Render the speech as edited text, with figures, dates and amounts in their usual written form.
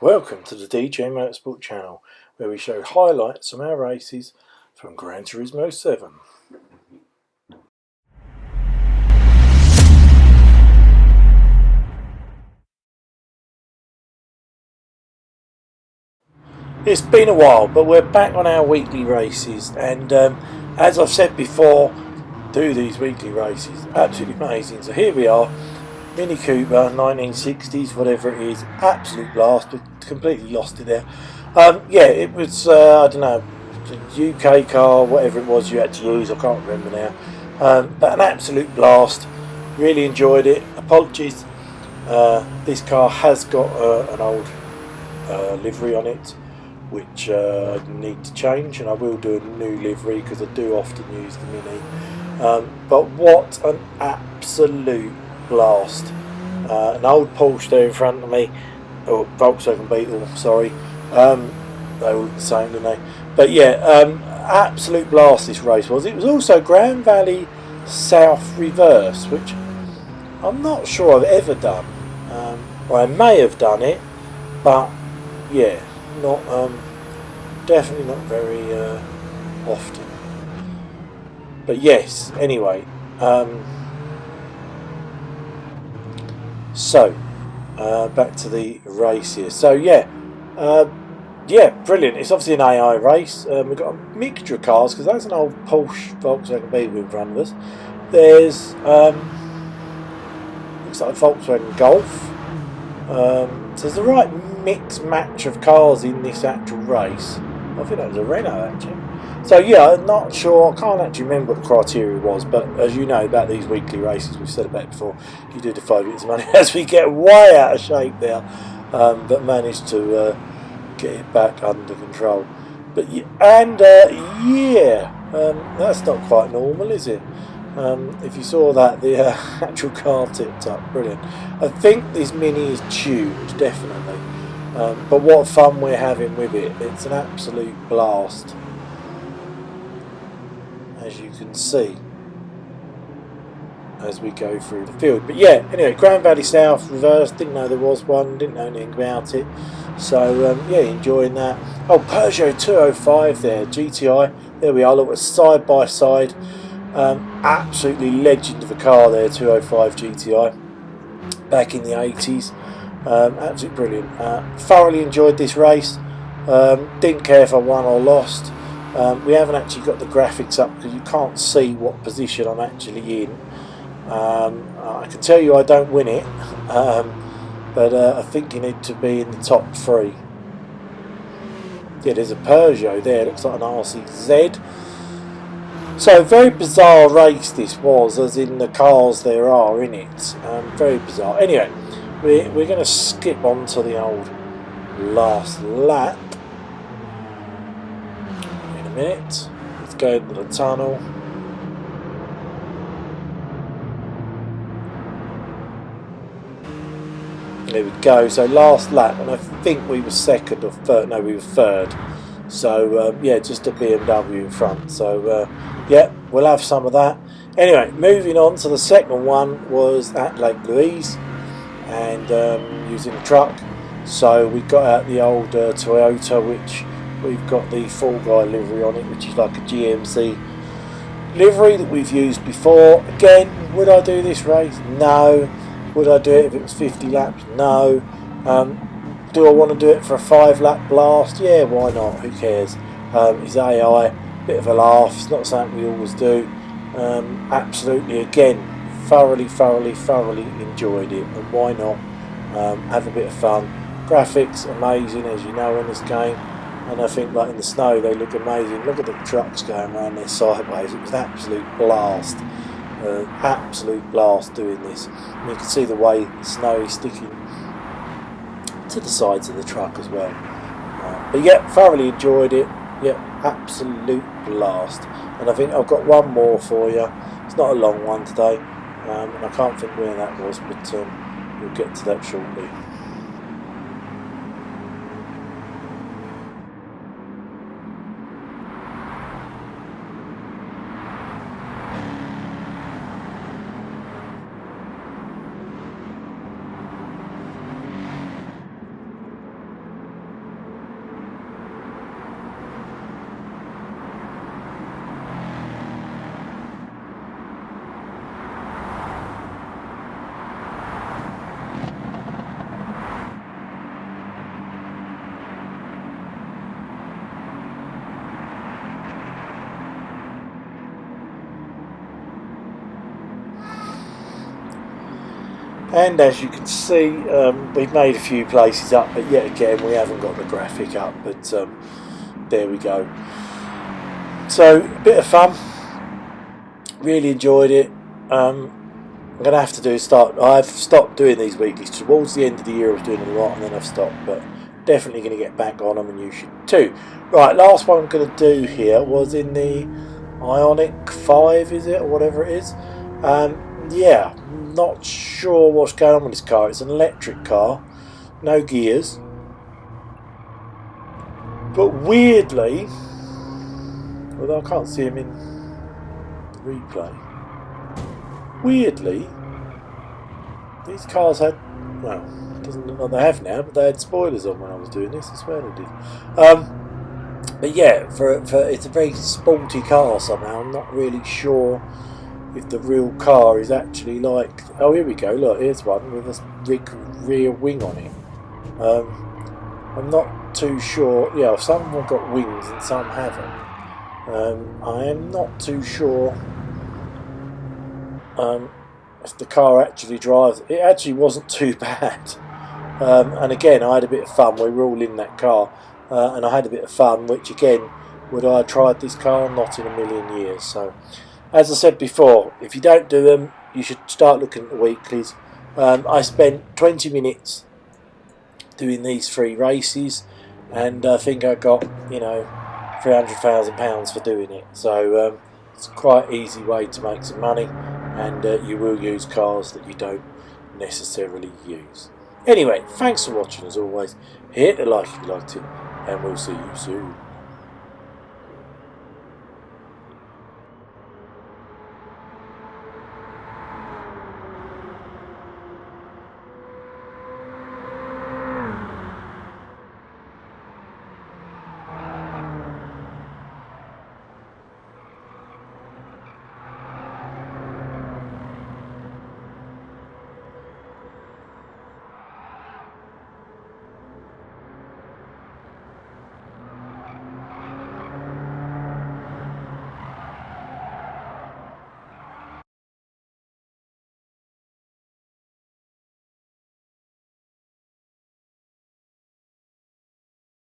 Welcome to the DJ Motorsport channel, where we show highlights from our races from Gran Turismo 7. It's been a while, but we're back on our weekly races, and as I've said before, do these weekly races, absolutely amazing. So here we are, Mini Cooper, 1960s, whatever it is, absolute blast. We completely lost it there. Yeah, it was, I don't know, UK car, whatever it was you had to use, I can't remember now. But an absolute blast, really enjoyed it. Apologies, this car has got an old livery on it, which I need to change, and I will do a new livery because I do often use the Mini. But what an absolute blast. An old Porsche there in front of me, or Volkswagen Beetle, sorry. They all look the same, don't they? But yeah, absolute blast this race was. It was also Grand Valley South Reverse, which I'm not sure I've ever done. Or I may have done it, but yeah, not definitely not very often. But yes, anyway, so back to the race here. So yeah, brilliant. It's obviously an AI race. We've got a mixture of cars because that's an old Porsche Volkswagen Beetle in front of us. There's looks like a Volkswagen Golf. So there's the right mixed match of cars in this actual race. I think that was a Renault actually. So yeah, I'm not sure, I can't actually remember what the criteria was, but as you know about these weekly races, we've said about it before, you do the 5 minutes of money as we get way out of shape there, but managed to get it back under control. But that's not quite normal, is it? If you saw that, the actual car tipped up, brilliant. I think this Mini is tuned, definitely, but what fun we're having with it. It's an absolute blast, as you can see as we go through the field. But yeah, anyway, Grand Valley South Reverse, didn't know there was one, didn't know anything about it, so yeah, enjoying that. Oh, Peugeot 205 there, GTI, there we are, look, side by side. Absolutely legend of a car there, 205 GTI, back in the 80s. Absolutely brilliant. Thoroughly enjoyed this race. Didn't care if I won or lost. We haven't actually got the graphics up because you can't see what position I'm actually in. I can tell you I don't win it, but I think you need to be in the top 3. Yeah, there's a Peugeot there, looks like an RCZ. So very bizarre race this was, as in the cars there are in it. Very bizarre. Anyway, we're going to skip on to the old last lap. In a minute. Let's go into the tunnel. There we go. So last lap, and I think we were second or third. No, we were third. So yeah, just a BMW in front. So yeah, we'll have some of that. Anyway, moving on to the second one was at Lake Louise, and using a truck. So we got out the old Toyota, which we've got the Fall Guy livery on it, which is like a GMC livery that we've used before. Again, would I do this race? No. Would I do it if it was 50 laps? No. Do I want to do it for a 5-lap blast? Yeah, why not? Who cares? It's AI, bit of a laugh. It's not something we always do. Absolutely, again, thoroughly enjoyed it. And why not? Have a bit of fun. Graphics amazing, as you know, in this game. And I think, like in the snow, they look amazing. Look at the trucks going around there sideways. It was an absolute blast. Absolute blast doing this. And you can see the way the snow is sticking to the sides of the truck as well. But yeah, thoroughly enjoyed it. Yeah, absolute blast. And I think I've got one more for you. It's not a long one today, and I can't think where that was, but we'll get to that shortly. And as you can see, we've made a few places up, but yet again we haven't got the graphic up, but there we go. So a bit of fun, really enjoyed it. I'm going to have to I've stopped doing these weeklies. Towards the end of the year I was doing a lot and then I've stopped, but definitely going to get back on them, and you should too. Right, last one I'm going to do here was in the Ioniq 5, is it, or whatever it is. Yeah, not sure what's going on with this car. It's an electric car, no gears, but weirdly, although I can't see him in the replay, weirdly these cars had, well, it doesn't look like they have now, but they had spoilers on when I was doing this. I swear they did. But yeah, for it's a very sporty car somehow. I'm not really sure if the real car is actually like, oh, here we go, look, here's one with a rear wing on it. I'm not too sure. Yeah, some have got wings and some haven't. I am not too sure if the car actually drives. It actually wasn't too bad. And again, I had a bit of fun. We were all in that car, and I had a bit of fun, which again, would I have tried this car? Not in a million years. So, as I said before, if you don't do them, you should start looking at the weeklies. I spent 20 minutes doing these 3 races, and I think I got, £300,000 for doing it. So it's quite an easy way to make some money, and you will use cars that you don't necessarily use. Anyway, thanks for watching as always. Hit the like if you liked it, and we'll see you soon.